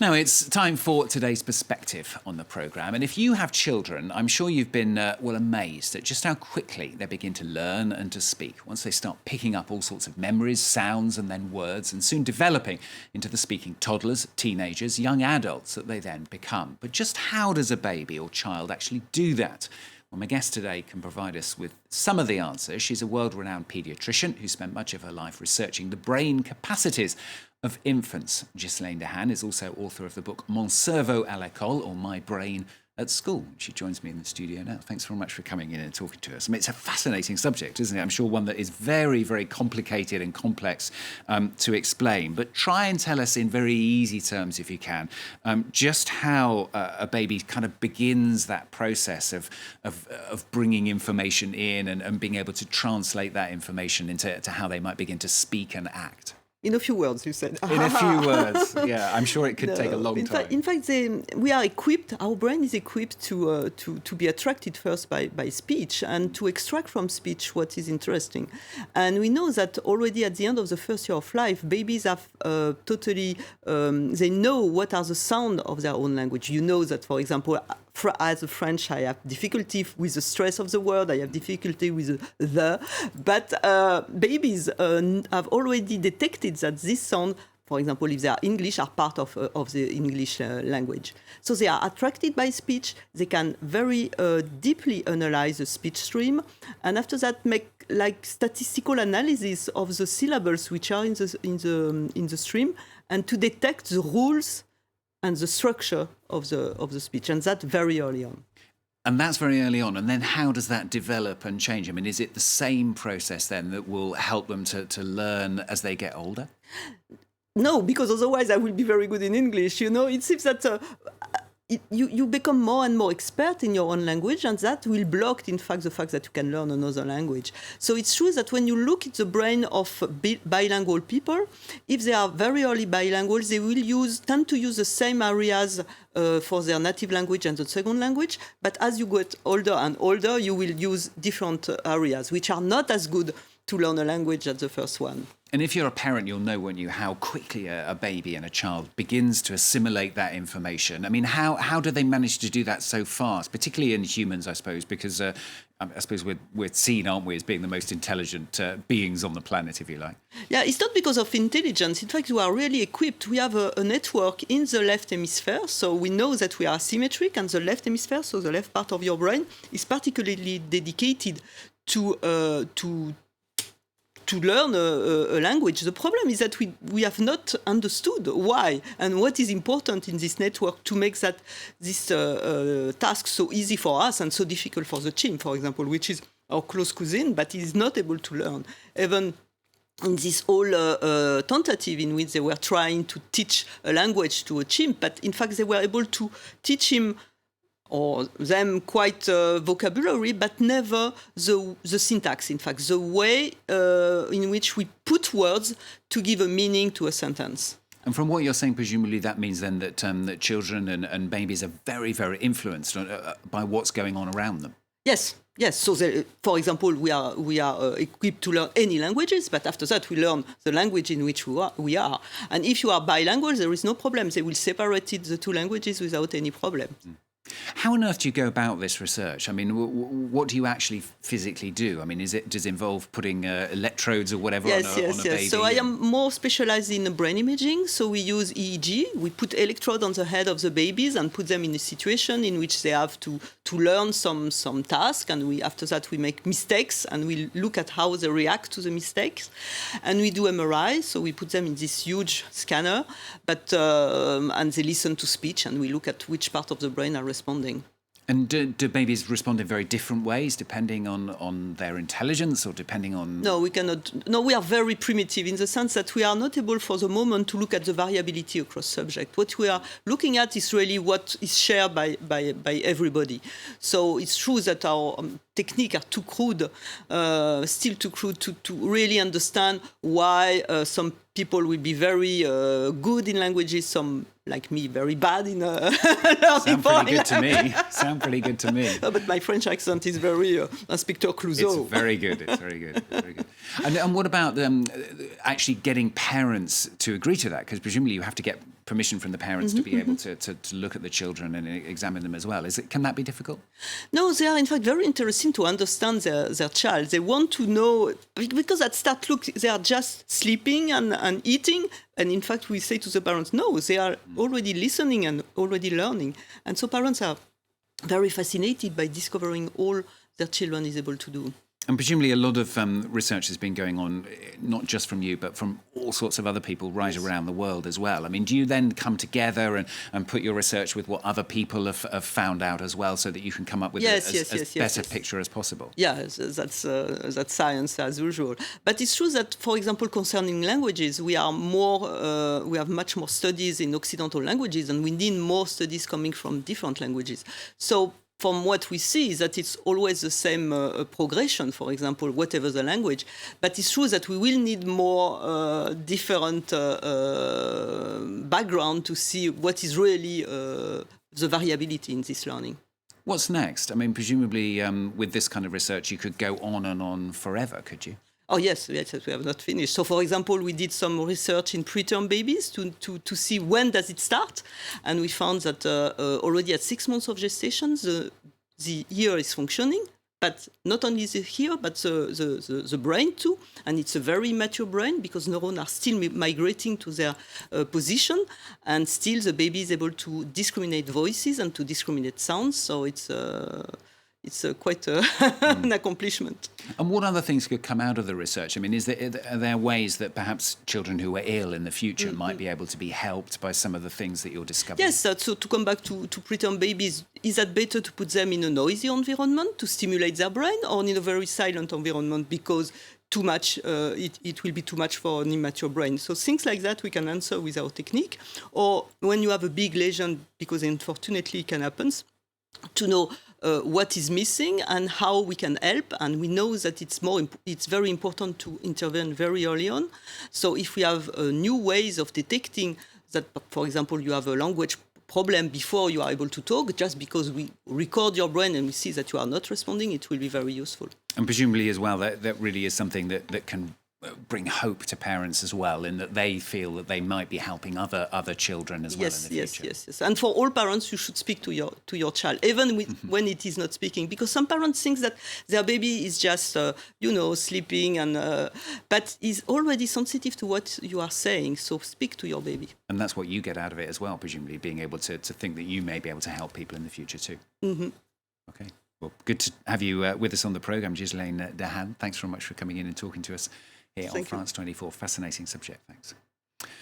Now, it's time for today's perspective on the programme. And if you have children, I'm sure you've been, amazed at just how quickly they begin to learn and to speak once they start picking up all sorts of memories, sounds and then words, and soon developing into the speaking toddlers, teenagers, young adults that they then become. But just how does a baby or child actually do that? Well, my guest today can provide us with some of the answers. She's a world-renowned paediatrician who spent much of her life researching the brain capacities of infants. Ghislaine Dehaene is also author of the book Mon cerveau à l'école, or My Brain at School. She joins me in the studio now. Thanks very much for coming in and talking to us. I mean, it's a fascinating subject, isn't it? I'm sure one that is very, very complicated and complex to explain. But try and tell us in very easy terms, if you can, just how a baby kind of begins that process of bringing information in and being able to translate that information into how they might begin to speak and act. In a few words, you said. In a few words, yeah. I'm sure it could take a long time. In fact, we are equipped, our brain is equipped to be attracted first by speech and to extract from speech what is interesting. And we know that already at the end of the first year of life, babies have they know what are the sound of their own language. You know that, for example, as a French, I have difficulty with the stress of the word. I have difficulty with the. But babies have already detected that this sound, for example, if they are English, are part of the English language. So they are attracted by speech. They can very deeply analyze the speech stream, and after that make like statistical analysis of the syllables which are in the stream, and to detect the rules and the structure of the speech, and that very early on. And that's very early on. And then how does that develop and change? I mean, is it the same process then that will help them to learn as they get older? No, because otherwise I will be very good in English. You know, it seems that you become more and more expert in your own language, and that will block, in fact, the fact that you can learn another language. So it's true that when you look at the brain of bilingual people, if they are very early bilingual, they will tend to use the same areas for their native language and the second language. But as you get older and older, you will use different areas, which are not as good to learn a language as the first one. And if you're a parent, you'll know, won't you, how quickly a baby and a child begins to assimilate that information. I mean, how do they manage to do that so fast, particularly in humans, I suppose, because I suppose we're seen, aren't we, as being the most intelligent beings on the planet, if you like. Yeah, it's not because of intelligence. In fact, we are really equipped. We have a network in the left hemisphere, so we know that we are symmetric, and the left hemisphere, so the left part of your brain, is particularly dedicated to learn a language. The problem is that we have not understood why and what is important in this network to make this task so easy for us and so difficult for the chimp, for example, which is our close cousin, but is not able to learn. Even in this whole tentative in which they were trying to teach a language to a chimp, but in fact they were able to teach him or them quite vocabulary, but never the syntax, in fact, the way in which we put words to give a meaning to a sentence. And from what you're saying, presumably that means then that children and babies are very, very influenced by what's going on around them. Yes. So, for example, we are equipped to learn any languages, but after that we learn the language in which we are. And if you are bilingual, there is no problem. They will separate the two languages without any problem. How on earth do you go about this research? I mean, what do you actually physically do? I mean, does it involve putting electrodes or whatever on a baby? So I am more specialized in brain imaging. So we use EEG. We put electrodes on the head of the babies and put them in a situation in which they have to learn some task. And after that, we make mistakes and we look at how they react to the mistakes. And we do MRI. So we put them in this huge scanner, and they listen to speech, and we look at which part of the brain are responding. And do babies respond in very different ways depending on their intelligence or depending on... No, we cannot. No, we are very primitive in the sense that we are not able for the moment to look at the variability across subjects. What we are looking at is really what is shared by everybody. So it's true that our techniques are too crude, still too crude to really understand why some people will be very good in languages, some like me, very bad in learning. Sound pretty good to me. Sound pretty good to me. But my French accent is very Inspector Clouseau. It's very good. It's very good. Very good. And what about actually getting parents to agree to that? Because presumably you have to get permission from the parents to be able to look at the children and examine them as well. Can that be difficult? No, they are in fact very interested to understand their child. They want to know, because at start, look, they are just sleeping and eating. And in fact, we say to the parents, no, they are already listening and already learning. And so parents are very fascinated by discovering all their children is able to do. And presumably a lot of research has been going on, not just from you, but from all sorts of other people right around the world as well. I mean, do you then come together and put your research with what other people have found out as well, so that you can come up with as better picture as possible? Yeah, that's science as usual. But it's true that, for example, concerning languages, we have much more studies in Occidental languages, and we need more studies coming from different languages. So from what we see is that it's always the same progression, for example, whatever the language. But it's true that we will need more different background to see what is really the variability in this learning. What's next? I mean, presumably with this kind of research, you could go on and on forever, could you? Oh, yes, we have not finished. So, for example, we did some research in preterm babies to see when does it start. And we found that already at 6 months of gestation, the ear is functioning. But not only the ear, but the brain too. And it's a very mature brain because neurons are still migrating to their position. And still the baby is able to discriminate voices and to discriminate sounds. So it's quite an accomplishment. And what other things could come out of the research? I mean, are there ways that perhaps children who are ill in the future might be able to be helped by some of the things that you're discovering? Yes, so to come back to preterm babies, is that better to put them in a noisy environment to stimulate their brain, or in a very silent environment because too much, it will be too much for an immature brain? So things like that we can answer with our technique. Or when you have a big lesion, because unfortunately it can happen, to know what is missing and how we can help. And we know that it's very important to intervene very early on. So if we have new ways of detecting that, for example, you have a language problem before you are able to talk, just because we record your brain and we see that you are not responding, it will be very useful. And presumably as well, that really is something that can bring hope to parents as well, in that they feel that they might be helping other children as well in the future. Yes. And for all parents, you should speak to your child, even when it is not speaking, because some parents think that their baby is just sleeping, but is already sensitive to what you are saying. So speak to your baby. And that's what you get out of it as well, presumably, being able to think that you may be able to help people in the future too. Okay. Well, good to have you with us on the programme, Ghislaine Dehaene. Thanks very much for coming in and talking to us here on France 24. Fascinating subject. Thanks.